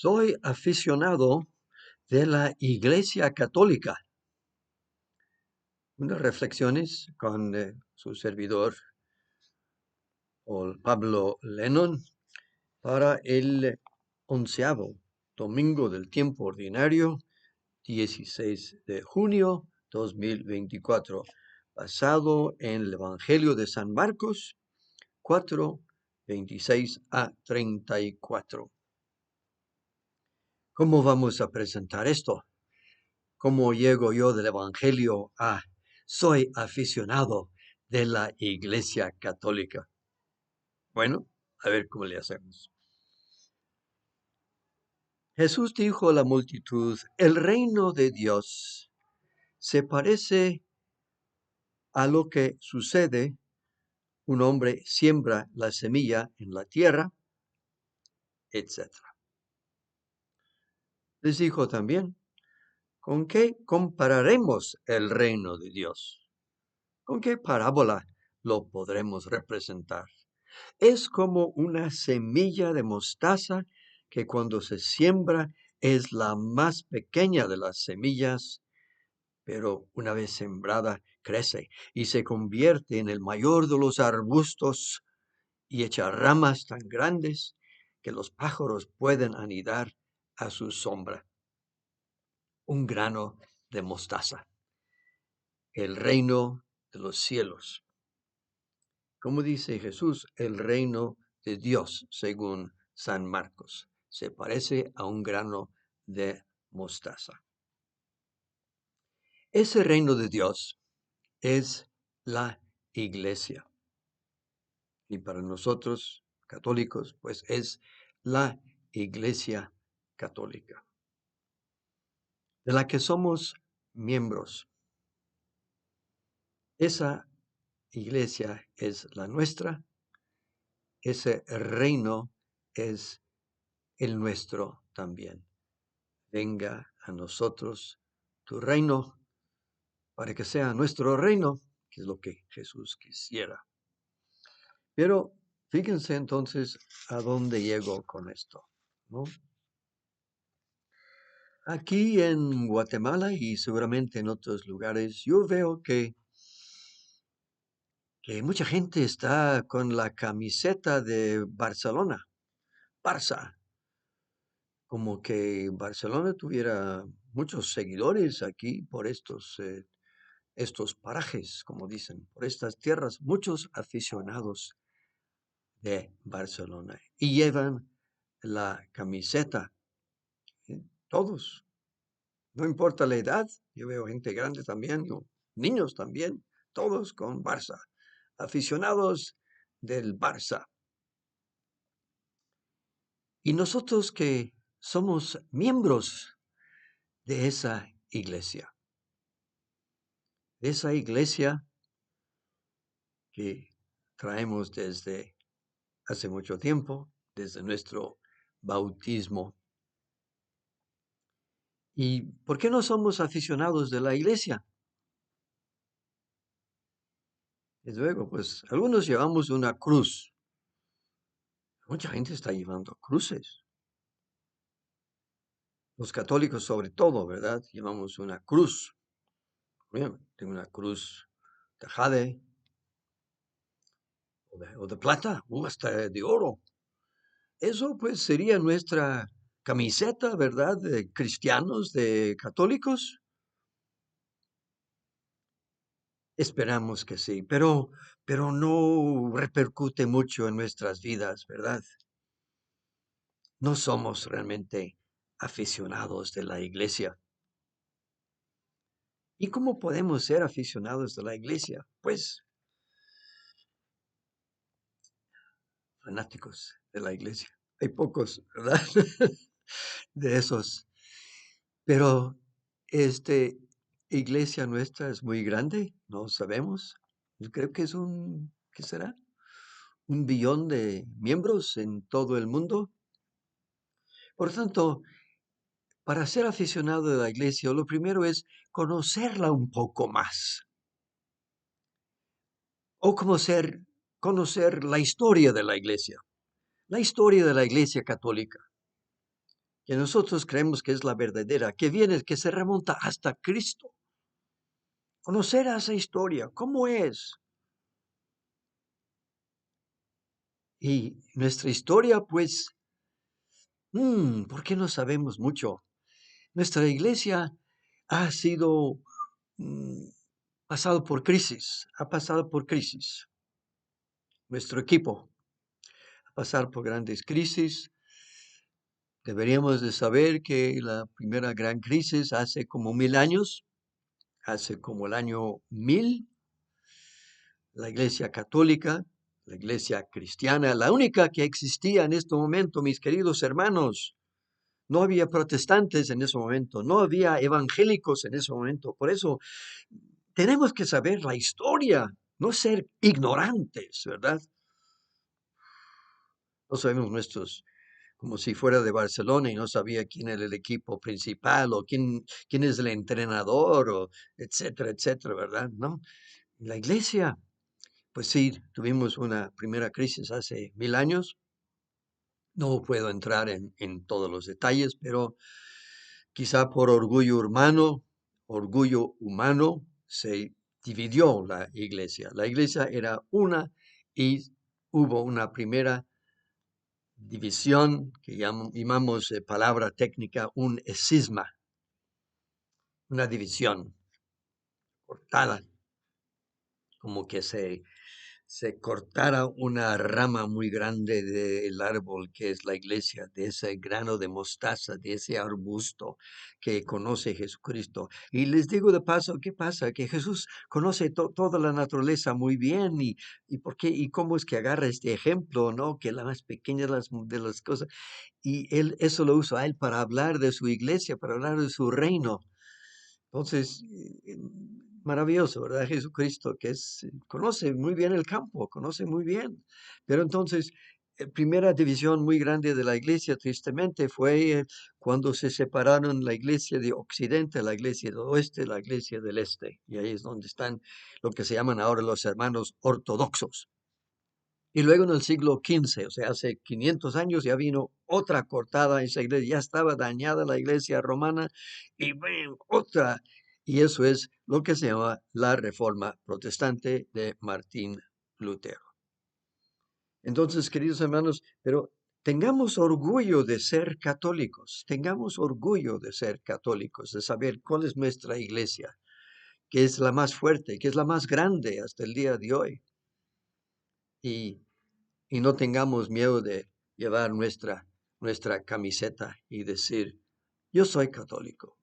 Soy aficionado de la Iglesia Católica. Unas reflexiones con su servidor Pablo Lennon para el 11º domingo del tiempo ordinario, 16 de junio 2024, basado en el Evangelio de San Marcos 4, 26 a 34. ¿Cómo vamos a presentar esto? ¿Cómo llego yo del Evangelio a soy aficionado de la Iglesia Católica? Bueno, a ver cómo le hacemos. Jesús dijo a la multitud, el reino de Dios se parece a lo que sucede. Un hombre siembra la semilla en la tierra, etc. Les dijo también, ¿con qué compararemos el reino de Dios? ¿Con qué parábola lo podremos representar? Es como una semilla de mostaza que cuando se siembra es la más pequeña de las semillas, pero una vez sembrada crece y se convierte en el mayor de los arbustos y echa ramas tan grandes que los pájaros pueden anidar a su sombra. Un grano de mostaza, el reino de los cielos. Como dice Jesús, el reino de Dios, según San Marcos, se parece a un grano de mostaza. Ese reino de Dios es la iglesia. Y para nosotros, católicos, pues es la iglesia católica, de la que somos miembros. Esa iglesia es la nuestra, ese reino es el nuestro también. Venga a nosotros tu reino, para que sea nuestro reino, que es lo que Jesús quisiera. Pero fíjense entonces a dónde llego con esto, ¿no? Aquí en Guatemala y seguramente en otros lugares, yo veo que mucha gente está con la camiseta de Barcelona, Barça, como que Barcelona tuviera muchos seguidores aquí por estos parajes, como dicen, por estas tierras, muchos aficionados de Barcelona y llevan la camiseta, todos, no importa la edad, yo veo gente grande también, niños también, todos con Barça, aficionados del Barça. Y nosotros que somos miembros de esa iglesia que traemos desde hace mucho tiempo, desde nuestro bautismo. ¿Y por qué no somos aficionados de la iglesia? Desde luego, pues algunos llevamos una cruz. Mucha gente está llevando cruces. Los católicos sobre todo, ¿verdad? Llevamos una cruz. Bien, tengo una cruz de jade o de plata o hasta de oro. Eso pues sería nuestra camiseta, ¿verdad? De cristianos, de católicos. Esperamos que sí, pero no repercute mucho en nuestras vidas, ¿verdad? No somos realmente aficionados de la iglesia. ¿Y cómo podemos ser aficionados de la iglesia? Pues fanáticos de la iglesia. Hay pocos, ¿verdad? De esos. Pero iglesia nuestra es muy grande, no sabemos. Yo creo que es ¿qué será? 1 billón de miembros en todo el mundo. Por tanto, para ser aficionado de la iglesia, lo primero es conocerla un poco más. O conocer la historia de la iglesia católica, que nosotros creemos que es la verdadera, que viene, que se remonta hasta Cristo. Conocer a esa historia, cómo es. Y nuestra historia, pues, ¿por qué no sabemos mucho? Nuestra iglesia ha sido mm, pasado por crisis, ha pasado por crisis. Nuestro equipo ha pasado por grandes crisis. Deberíamos de saber que la primera gran crisis hace como 1000 años, hace como el año 1000, la iglesia católica, la iglesia cristiana, la única que existía en este momento, mis queridos hermanos. No había protestantes en ese momento, no había evangélicos en ese momento. Por eso tenemos que saber la historia, no ser ignorantes, ¿verdad? No sabemos nuestros, como si fuera de Barcelona y no sabía quién era el equipo principal o quién es el entrenador o etcétera, etcétera, ¿verdad? ¿No? La iglesia, pues sí, tuvimos una primera crisis hace 1000 años. No puedo entrar en todos los detalles, pero quizá por orgullo humano, se dividió la iglesia. La iglesia era una y hubo una primera división que llamamos palabra técnica un escisma, una división cortada, como que se cortara una rama muy grande del árbol que es la iglesia, de ese grano de mostaza, de ese arbusto que conoce Jesucristo. Y les digo de paso, ¿qué pasa? Que Jesús conoce toda la naturaleza muy bien y por qué y cómo es que agarra este ejemplo, ¿no? Que la más pequeña de las cosas y él eso lo usa a él para hablar de su iglesia, para hablar de su reino. Entonces, maravilloso, ¿verdad? Jesucristo, que conoce muy bien el campo, conoce muy bien. Pero entonces, primera división muy grande de la iglesia, tristemente, fue cuando se separaron la iglesia de Occidente, la iglesia del Oeste, la iglesia del Este. Y ahí es donde están lo que se llaman ahora los hermanos ortodoxos. Y luego en el siglo XV, o sea, hace 500 años, ya vino otra cortada, esa iglesia ya estaba dañada la iglesia romana, y ven, otra. Y eso es lo que se llama la Reforma Protestante de Martín Lutero. Entonces, queridos hermanos, pero tengamos orgullo de ser católicos, tengamos orgullo de ser católicos, de saber cuál es nuestra iglesia, que es la más fuerte, que es la más grande hasta el día de hoy. Y no tengamos miedo de llevar nuestra camiseta y decir, yo soy católico,